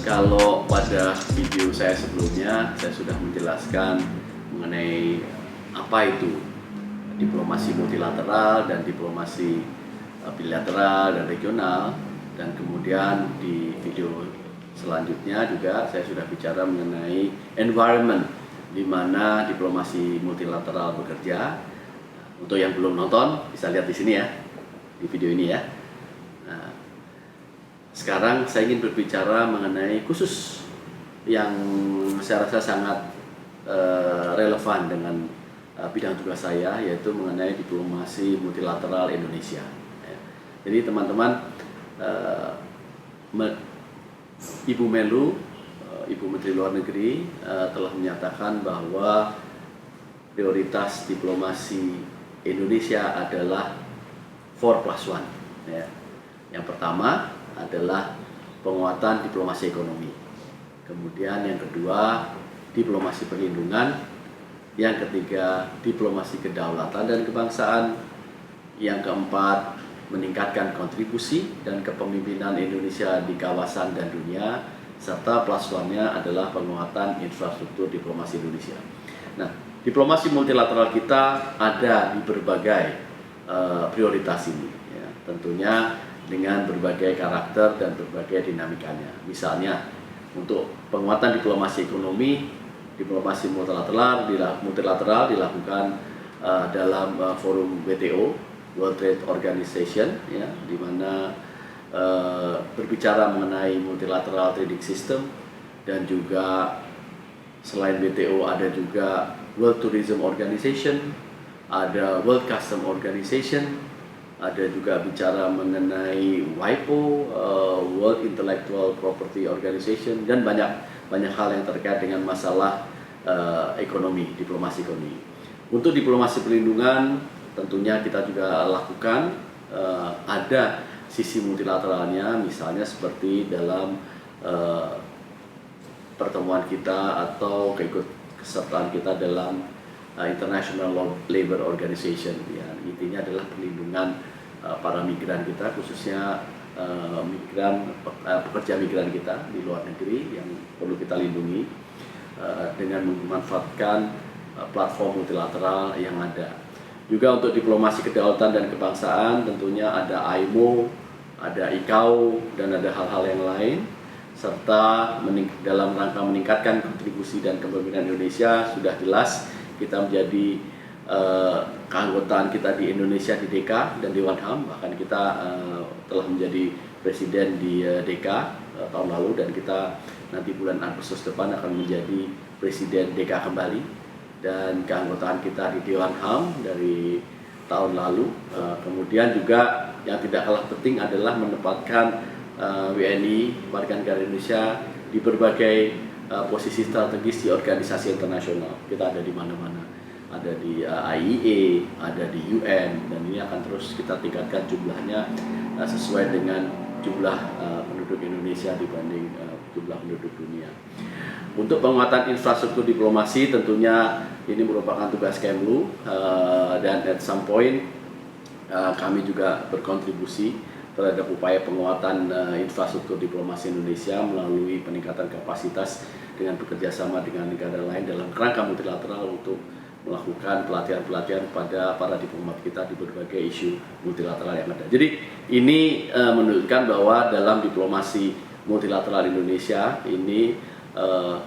Kalau pada video saya sebelumnya, saya sudah menjelaskan mengenai apa itu diplomasi multilateral dan diplomasi bilateral dan regional, dan kemudian di video selanjutnya juga saya sudah bicara mengenai environment di mana diplomasi multilateral bekerja. Untuk yang belum nonton bisa lihat di sini ya, di video ini ya. Nah, sekarang saya ingin berbicara mengenai khusus yang saya rasa sangat relevan dengan bidang tugas saya, yaitu mengenai diplomasi multilateral Indonesia. Jadi teman-teman, Ibu Menlu, Ibu Menteri Luar Negeri telah menyatakan bahwa prioritas diplomasi Indonesia adalah 4+1. Ya. Yang pertama adalah penguatan diplomasi ekonomi. Kemudian yang kedua, diplomasi perlindungan. Yang ketiga, diplomasi kedaulatan dan kebangsaan. Yang keempat, meningkatkan kontribusi dan kepemimpinan Indonesia di kawasan dan dunia. Serta +1-nya adalah penguatan infrastruktur diplomasi Indonesia. Nah, diplomasi multilateral kita ada di berbagai prioritas ini. Ya. Tentunya dengan berbagai karakter dan berbagai dinamikanya. Misalnya, untuk penguatan diplomasi ekonomi, diplomasi multilateral dilakukan dalam forum WTO, World Trade Organization, ya, di mana berbicara mengenai multilateral trading system, dan juga selain WTO ada juga World Tourism Organization, ada World Custom Organization, ada juga bicara mengenai WIPO, World Intellectual Property Organization, dan banyak hal yang terkait dengan masalah ekonomi, diplomasi ekonomi. Untuk diplomasi perlindungan tentunya kita juga lakukan, ada sisi multilateralnya, misalnya seperti dalam pertemuan kita atau keikutsertaan kita dalam International Labour Organization. Ya, intinya adalah perlindungan para migran kita, khususnya pekerja migran kita di luar negeri yang perlu kita lindungi dengan memanfaatkan platform multilateral yang ada. Juga untuk diplomasi kedaulatan dan kebangsaan tentunya ada AIMO, ada ICAO, dan ada hal-hal yang lain. Serta dalam rangka meningkatkan kontribusi dan kepemimpinan Indonesia, sudah jelas kita menjadi keanggotaan kita di Indonesia di DK dan Dewan HAM. Bahkan kita telah menjadi presiden di DK tahun lalu, dan kita nanti bulan Agustus depan akan menjadi presiden DK kembali. Dan keanggotaan kita di Dewan HAM dari tahun lalu. Kemudian juga yang tidak kalah penting adalah menempatkan WNI, warga negara Indonesia, di berbagai posisi strategis di organisasi internasional. Kita ada di mana-mana, ada di IEA, ada di UN, dan ini akan terus kita tingkatkan jumlahnya sesuai dengan jumlah penduduk Indonesia dibanding jumlah penduduk dunia. Untuk penguatan infrastruktur diplomasi tentunya ini merupakan tugas Kemlu, dan at some point kami juga berkontribusi terhadap upaya penguatan infrastruktur diplomasi Indonesia melalui peningkatan kapasitas dengan bekerjasama dengan negara lain dalam kerangka multilateral untuk melakukan pelatihan-pelatihan pada para diplomat kita di berbagai isu multilateral yang ada. Jadi ini menunjukkan bahwa dalam diplomasi multilateral Indonesia ini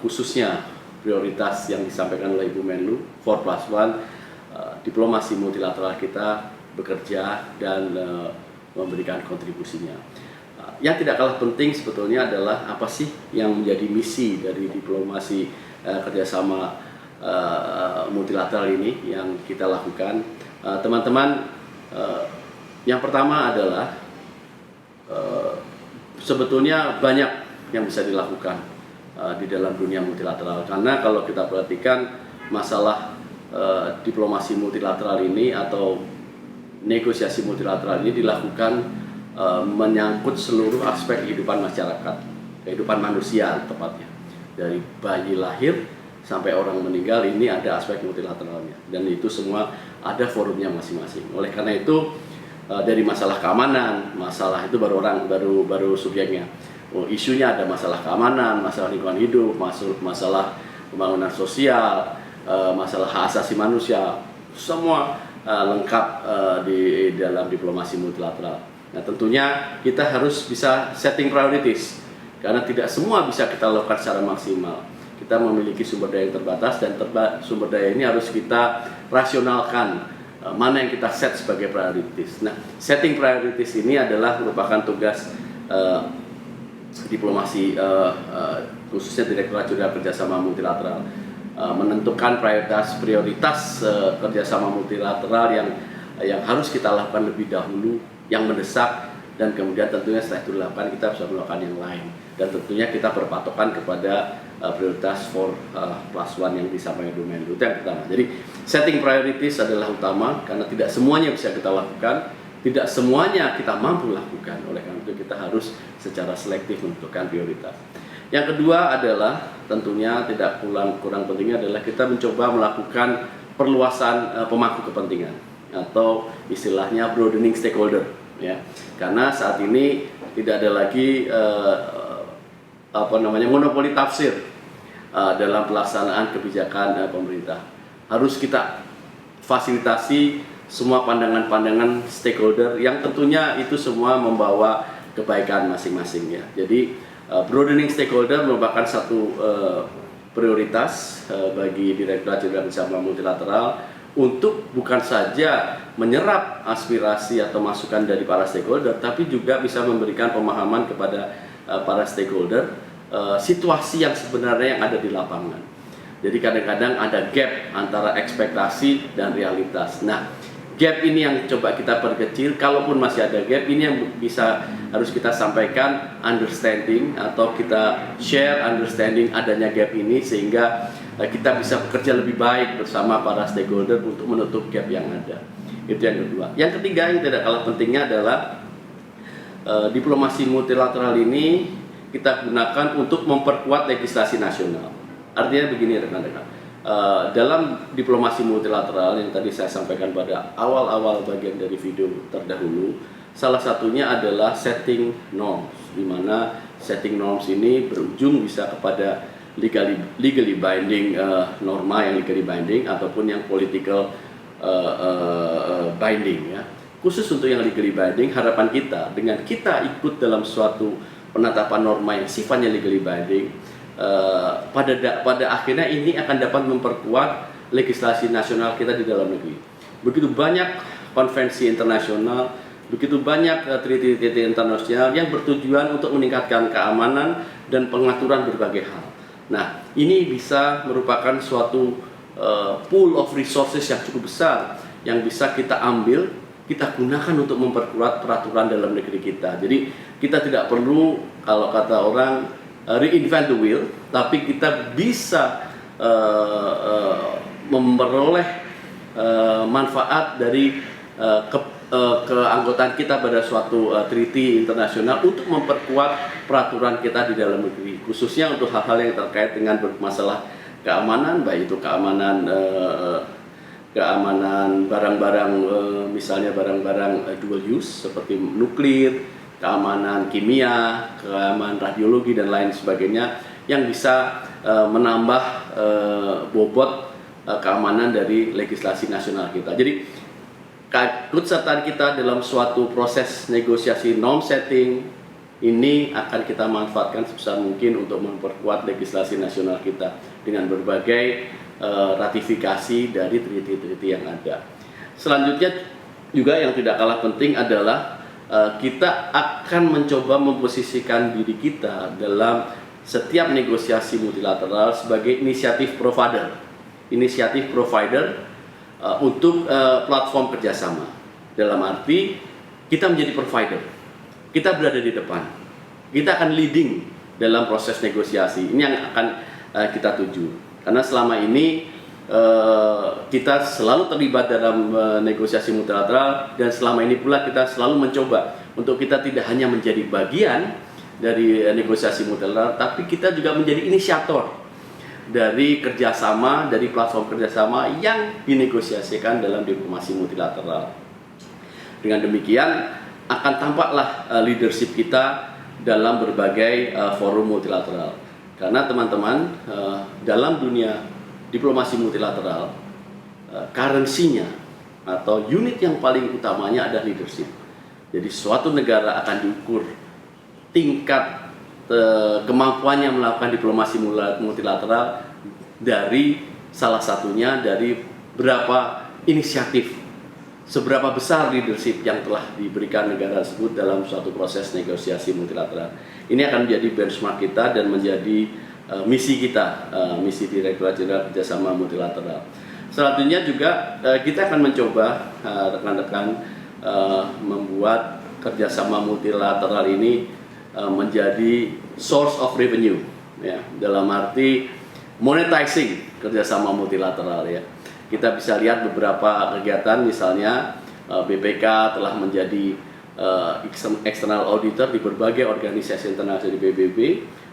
khususnya prioritas yang disampaikan oleh Ibu Menlu 4+1, diplomasi multilateral kita bekerja dan memberikan kontribusinya. Yang tidak kalah penting sebetulnya adalah apa sih yang menjadi misi dari diplomasi kerjasama multilateral ini yang kita lakukan. Teman-teman, yang pertama adalah sebetulnya banyak yang bisa dilakukan di dalam dunia multilateral, karena kalau kita perhatikan masalah diplomasi multilateral ini atau negosiasi multilateral ini dilakukan menyangkut seluruh aspek kehidupan masyarakat, kehidupan manusia tepatnya, dari bayi lahir sampai orang meninggal. Ini ada aspek multilateralnya, dan itu semua ada forumnya masing-masing. Oleh karena itu dari masalah keamanan, masalah itu baru subjeknya. isunya ada masalah keamanan, masalah lingkungan hidup, masalah pembangunan sosial, masalah hak asasi manusia, semua lengkap di dalam diplomasi multilateral. Nah, tentunya kita harus bisa setting priorities, karena tidak semua bisa kita lakukan secara maksimal. Kita memiliki sumber daya yang terbatas, dan sumber daya ini harus kita rasionalkan, mana yang kita set sebagai priorities. Nah, setting priorities ini adalah merupakan tugas diplomasi, khususnya Direktorat Jenderal Kerjasama Multilateral, menentukan prioritas kerjasama multilateral yang harus kita lakukan lebih dahulu, yang mendesak, dan kemudian tentunya setelah itu dilakukan kita bisa melakukan yang lain, dan tentunya kita berpatokan kepada prioritas 4+1 yang disampaikan domain itu yang pertama. Jadi setting priorities adalah utama, karena tidak semuanya bisa kita lakukan, tidak semuanya kita mampu lakukan. Oleh karena itu kita harus secara selektif menentukan prioritas. Yang kedua adalah tentunya tidak kurang pentingnya adalah kita mencoba melakukan perluasan pemangku kepentingan, atau istilahnya broadening stakeholder, ya. Karena saat ini tidak ada lagi monopoli tafsir dalam pelaksanaan kebijakan pemerintah. Harus kita fasilitasi semua pandangan-pandangan stakeholder yang tentunya itu semua membawa kebaikan masing-masing, ya. Jadi broadening stakeholder merupakan satu prioritas bagi Direktorat Jenderal Kerjasama Multilateral untuk bukan saja menyerap aspirasi atau masukan dari para stakeholder, tapi juga bisa memberikan pemahaman kepada para stakeholder situasi yang sebenarnya yang ada di lapangan. Jadi kadang-kadang ada gap antara ekspektasi dan realitas. Nah, gap ini yang coba kita perkecil. Kalaupun masih ada gap, ini yang harus kita sampaikan understanding, atau kita share understanding adanya gap ini, sehingga kita bisa bekerja lebih baik bersama para stakeholder untuk menutup gap yang ada. Itu yang kedua. Yang ketiga yang tidak kalah pentingnya adalah diplomasi multilateral ini kita gunakan untuk memperkuat legislasi nasional. Artinya begini rekan-rekan. Dalam diplomasi multilateral yang tadi saya sampaikan pada awal-awal bagian dari video terdahulu, salah satunya adalah setting norms, di mana setting norms ini berujung bisa kepada legally binding norma yang legally binding, ataupun yang political binding, ya. Khusus untuk yang legally binding, harapan kita dengan kita ikut dalam suatu penetapan norma yang sifatnya legally binding, pada akhirnya ini akan dapat memperkuat legislasi nasional kita di dalam negeri. Begitu banyak konvensi internasional, begitu banyak treaty-treaty internasional yang bertujuan untuk meningkatkan keamanan dan pengaturan berbagai hal. Nah, ini bisa merupakan suatu pool of resources yang cukup besar yang bisa kita ambil, kita gunakan untuk memperkuat peraturan dalam negeri kita. Jadi kita tidak perlu, kalau kata orang, reinvent the wheel, tapi kita bisa memperoleh manfaat dari keanggotaan kita pada suatu treaty internasional untuk memperkuat peraturan kita di dalam negeri, khususnya untuk hal-hal yang terkait dengan masalah keamanan, baik itu keamanan barang-barang, misalnya barang-barang dual use seperti nuklir, keamanan kimia, keamanan radiologi, dan lain sebagainya, yang bisa menambah bobot keamanan dari legislasi nasional kita. Jadi keikutsertaan kita dalam suatu proses negosiasi norm setting ini akan kita manfaatkan sebesar mungkin untuk memperkuat legislasi nasional kita dengan berbagai ratifikasi dari treaty-treaty yang ada. Selanjutnya juga yang tidak kalah penting adalah kita akan mencoba memposisikan diri kita dalam setiap negosiasi multilateral sebagai inisiatif provider untuk platform kerjasama. Dalam arti kita menjadi provider, kita berada di depan, kita akan leading dalam proses negosiasi. Ini yang akan kita tuju. Karena selama ini kita selalu terlibat dalam negosiasi multilateral, dan selama ini pula kita selalu mencoba untuk kita tidak hanya menjadi bagian dari negosiasi multilateral, tapi kita juga menjadi inisiator dari kerjasama, dari platform kerjasama yang dinegosiasikan dalam diplomasi multilateral. Dengan demikian akan tampaklah leadership kita dalam berbagai forum multilateral. Karena teman-teman, dalam dunia diplomasi multilateral, currency-nya atau unit yang paling utamanya adalah leadership. Jadi suatu negara akan diukur tingkat kemampuannya melakukan diplomasi multilateral dari salah satunya dari berapa inisiatif, seberapa besar leadership yang telah diberikan negara tersebut dalam suatu proses negosiasi multilateral. Ini akan menjadi benchmark kita dan menjadi misi kita, misi Direktorat Jenderal Kerjasama Multilateral. Selanjutnya juga kita akan mencoba rekan-rekan membuat kerjasama multilateral ini menjadi source of revenue, ya, dalam arti monetizing kerjasama multilateral, ya. Kita bisa lihat beberapa kegiatan, misalnya BPK telah menjadi external auditor di berbagai organisasi internasional di PBB,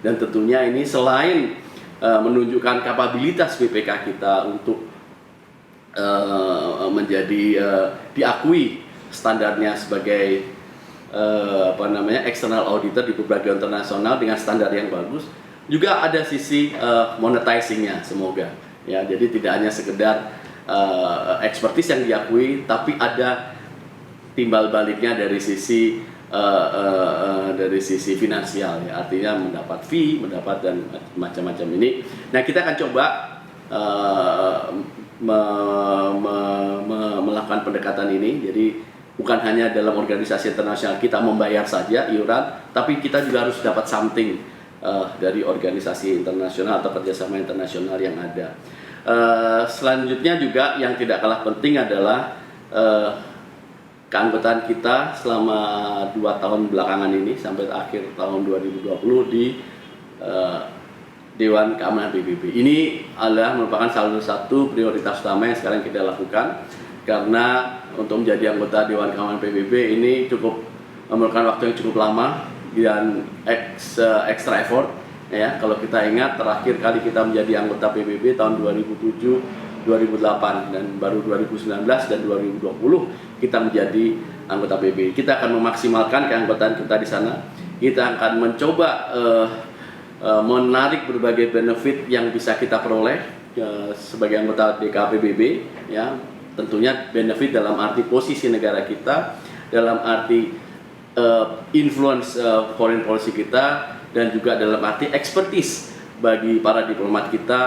dan tentunya ini selain menunjukkan kapabilitas BPK kita untuk menjadi diakui standarnya sebagai external auditor di berbagai internasional dengan standar yang bagus, juga ada sisi monetizingnya, semoga, ya. Jadi tidak hanya sekedar expertise yang diakui, tapi ada timbal baliknya dari sisi finansial, ya. Artinya mendapat fee, mendapat dan macam-macam ini. Nah, kita akan coba melakukan pendekatan ini. Jadi bukan hanya dalam organisasi internasional kita membayar saja iuran, tapi kita juga harus dapat something dari organisasi internasional atau kerjasama internasional yang ada. Selanjutnya juga yang tidak kalah penting adalah keanggotaan kita selama 2 tahun belakangan ini sampai akhir tahun 2020 di Dewan Keamanan PBB. Ini adalah merupakan salah satu prioritas utama yang sekarang kita lakukan, karena untuk menjadi anggota Dewan Keamanan PBB ini cukup memerlukan waktu yang cukup lama dan extra effort, ya. Kalau kita ingat terakhir kali kita menjadi anggota PBB tahun 2007, 2008, dan baru 2019 dan 2020 kita menjadi anggota PBB. Kita akan memaksimalkan keanggotaan kita di sana. Kita akan mencoba menarik berbagai benefit yang bisa kita peroleh sebagai anggota DKPBB, ya. Tentunya benefit dalam arti posisi negara kita, dalam arti influence foreign policy kita, dan juga dalam arti expertise bagi para diplomat kita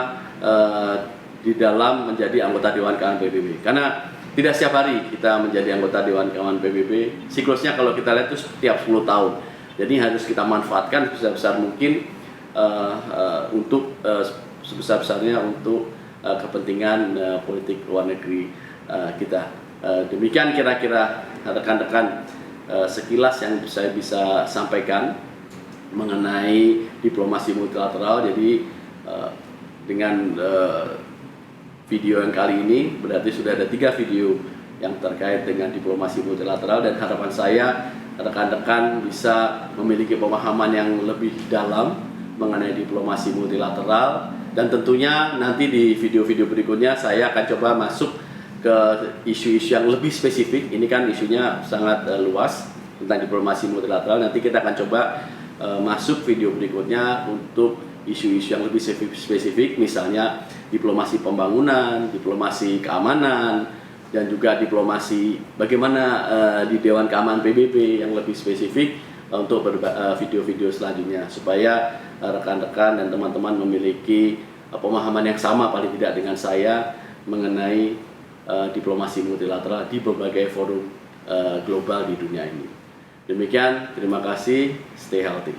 di dalam menjadi anggota Dewan Keamanan PBB. Karena tidak setiap hari kita menjadi anggota Dewan Keamanan PBB. Siklusnya kalau kita lihat itu setiap 10 tahun. Jadi harus kita manfaatkan sebesar-besar mungkin untuk sebesar-besarnya untuk kepentingan politik luar negeri kita. Demikian kira-kira rekan-rekan sekilas yang saya bisa sampaikan mengenai diplomasi multilateral. Jadi dengan video yang kali ini berarti sudah ada 3 video yang terkait dengan diplomasi multilateral, dan harapan saya rekan-rekan bisa memiliki pemahaman yang lebih dalam mengenai diplomasi multilateral. Dan tentunya nanti di video-video berikutnya saya akan coba masuk ke isu-isu yang lebih spesifik. Ini kan isunya sangat luas tentang diplomasi multilateral. Nanti kita akan coba masuk video berikutnya untuk isu-isu yang lebih spesifik, misalnya diplomasi pembangunan, diplomasi keamanan, dan juga diplomasi bagaimana di Dewan Keamanan PBB yang lebih spesifik untuk video-video selanjutnya, supaya rekan-rekan dan teman-teman memiliki pemahaman yang sama paling tidak dengan saya mengenai diplomasi multilateral di berbagai forum global di dunia ini. Demikian, terima kasih, stay healthy.